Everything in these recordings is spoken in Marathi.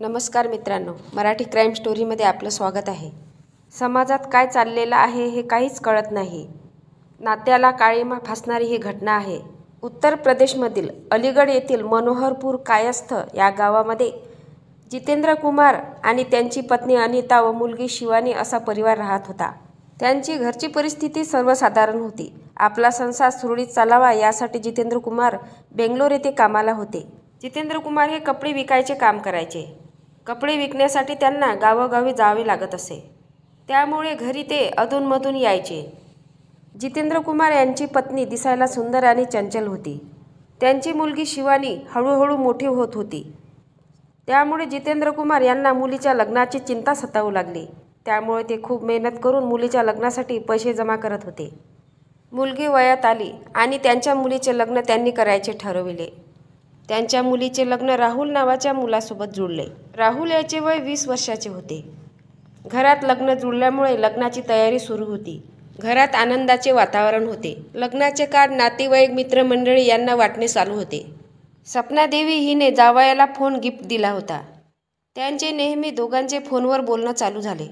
नमस्कार मित्रांनो, मराठी क्राईम स्टोरीमध्ये आपलं स्वागत आहे। समाजात काय चाललेलं आहे हे काहीच कळत नाही। नात्याला काळीमा फासणारी ही घटना आहे। उत्तर प्रदेशमधील अलीगड येथील मनोहरपूर कायस्थ या गावामध्ये जितेंद्र कुमार आणि त्यांची पत्नी अनिता व मुलगी शिवानी असा परिवार राहत होता। त्यांची घरची परिस्थिती सर्वसाधारण होती। आपला संसार सुरळीत चालावा यासाठी जितेंद्र कुमार बेंगलोर येथे कामाला होते। जितेंद्र कुमार हे कपडे विकायचे काम करायचे। कपडे विकण्यासाठी त्यांना गावोगावी जावे लागत असे, त्यामुळे घरी ते अधूनमधून यायचे। जितेंद्र कुमार यांची पत्नी दिसायला सुंदर आणि चंचल होती। त्यांची मुलगी शिवानी हळूहळू मोठी होत होती, त्यामुळे जितेंद्र कुमार यांना मुलीच्या लग्नाची चिंता सतावू लागली। त्यामुळे ते खूप मेहनत करून मुलीच्या लग्नासाठी पैसे जमा करत होते। मुलगी वयात आली आणि त्यांच्या मुलीचे लग्न त्यांनी करायचे ठरविले। त्यांच्या मुलीचे लग्न राहुल नावाच्या मुलासोबत जुळले। राहुल याचे वय 20 वर्षाचे होते। घरात लग्न जुळल्यामुळे लग्नाची तयारी सुरू होती। घरात आनंदाचे वातावरण होते। लग्नाचे कार्ड नातेवाईक मित्रमंडळी यांना वाटणे चालू होते। सपना देवी हिने जावयाला फोन गिफ्ट दिला होता। त्यांचे नेहमी दोघांचे फोनवर बोलणं चालू झाले।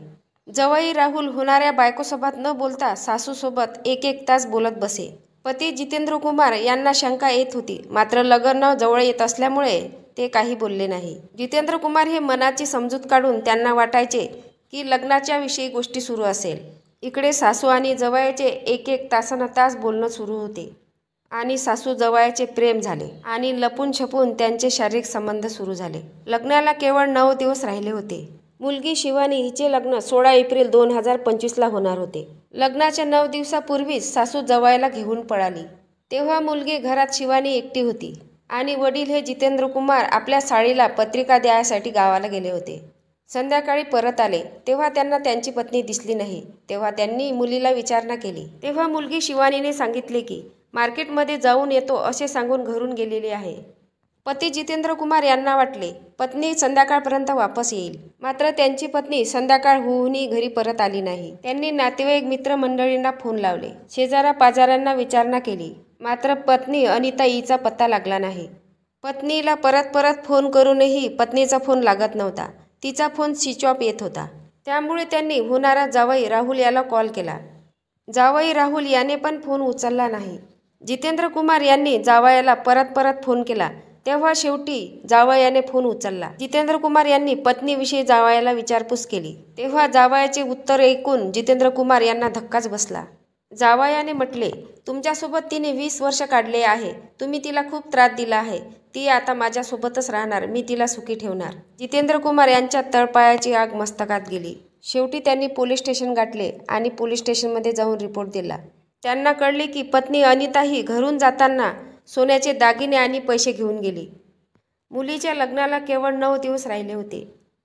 जावई राहुल होणाऱ्या बायकोसोबत न बोलता सासूसोबत एक तास बोलत बसे। पती जितेंद्र कुमार यांना शंका येत होती, मात्र लग्न जवळ येत असल्यामुळे ते काही बोलले नाही। जितेंद्र कुमार हे मनाची समजूत काढून त्यांना वाटायचे की लग्नाच्या विषयी गोष्टी सुरू असेल। इकडे सासू आणि जावयाचे एक तास बोलणं सुरू होते आणि सासू जावयाचे प्रेम झाले आणि लपून छपून त्यांचे शारीरिक संबंध सुरू झाले। लग्नाला केवळ 9 दिवस राहिले होते। मुलगी शिवानी हिचे लग्न 16 एप्रिल 2025 ला होणार होते। लग्नाच्या 9 दिवसापूर्वीच सासू जावयाला घेऊन पळाली। तेव्हा मुलगी घरात शिवानी एकटी होती आणि वडील हे जितेंद्र कुमार आपल्या साळीला पत्रिका द्यायसाठी गावाला गेले होते। संध्याकाळी परत आले तेव्हा त्यांना त्यांची पत्नी दिसली नाही। तेव्हा त्यांनी मुलीला विचारणा केली, तेव्हा मुलगी शिवानीने सांगितले की मार्केटमध्ये जाऊन येतो असे सांगून घरून गेलेली आहे। पती जितेंद्र कुमार यांना वाटले पत्नी संध्याकाळपर्यंत वापस येईल, मात्र त्यांची पत्नी संध्याकाळ होऊनही घरी परत आली नाही। त्यांनी नातेवाईक मित्रमंडळींना फोन लावले, शेजारा पाजारांना विचारणा केली, मात्र पत्नी अनिता हिचा पत्ता लागला नाही। पत्नीला परत फोन करूनही पत्नीचा फोन लागत नव्हता। तिचा फोन स्विच ऑफ येत होता। त्यामुळे त्यांनी होणारा जावई राहुल याला कॉल केला। जावई राहुल याने पण फोन उचलला नाही। जितेंद्र कुमार यांनी जावयाला परत फोन केला, तेव्हा शेवटी जावयाने फोन उचलला। जितेंद्र कुमार यांनी पत्नीविषयी जावयाला विचारपूस केली, तेव्हा जावयाचे उत्तर ऐकून जितेंद्र कुमार यांना धक्काच बसला। जावयाने म्हटले, तुमच्यासोबत तिने 20 वर्ष काढले आहे। तुम्ही तिला खूप त्रास दिला आहे। ती आता माझ्यासोबतच राहणार, मी तिला सुखी ठेवणार। जितेंद्र कुमार यांच्या तळपायाची आग मस्तकात गेली। शेवटी त्यांनी पोलीस स्टेशन गाठले आणि पोलीस स्टेशनमध्ये जाऊन रिपोर्ट दिला। त्यांना कळले की पत्नी अनिता ही घरून जाताना सोन्याचे दागिने आणि पैसे घेऊन गेली। मुलीच्या लग्नाला केवळ 9 दिवस राहिले होते,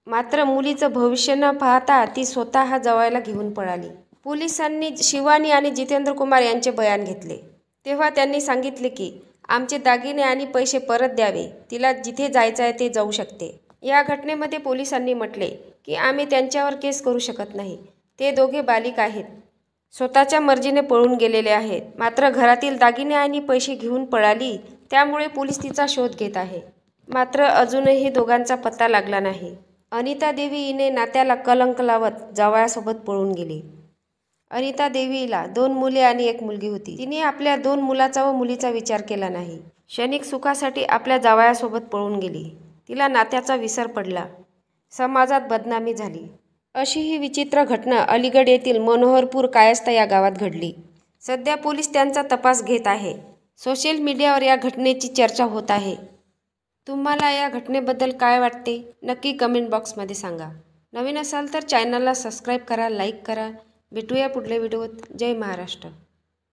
मात्र मुलीचं भविष्य न पाहता ती स्वतः जावयाला घेऊन पळाली। पोलिसांनी शिवानी आणि जितेंद्र कुमार यांचे बयान घेतले, तेव्हा त्यांनी सांगितले की आमचे दागिने आणि पैसे परत द्यावे, तिला जिथे जायचं आहे ते जाऊ शकते। या घटनेमध्ये पोलिसांनी म्हटले की आम्ही त्यांच्यावर केस करू शकत नाही। ते दोघे बालिक आहेत, स्वतःच्या मर्जीने पळून गेलेले आहेत, मात्र घरातील दागिने आणि पैसे घेऊन पळाली, त्यामुळे पोलीस तिचा शोध घेत आहे। मात्र अजूनही दोघांचा पत्ता लागला नाही। अनिता देवी हिने नात्याला कलंक लावत जावयासोबत पळून गेली। अनिता देवीला 2 मुले आणि 1 मुलगी होती। तिने आपल्या 2 मुलाचा व मुलीचा विचार केला नाही। क्षणिक सुखासाठी आपल्या जावयासोबत पळून गेली। तिला नात्याचा विसर पडला, समाजात बदनामी झाली। अशी ही विचित्र घटना अलीगड येथील मनोहरपूर कायस्थ या गावात घडली। सध्या पोलीस त्यांचा तपास घेत आहे। सोशल मीडियावर या घटनेची चर्चा होत आहे। तुम्हाला या घटनेबद्दल काय वाटते नक्की कमेंट बॉक्समध्ये सांगा। नवीन असाल तर चॅनलला सबस्क्राईब करा, लाईक करा। भेटूया पुढल्या व्हिडिओत। जय महाराष्ट्र।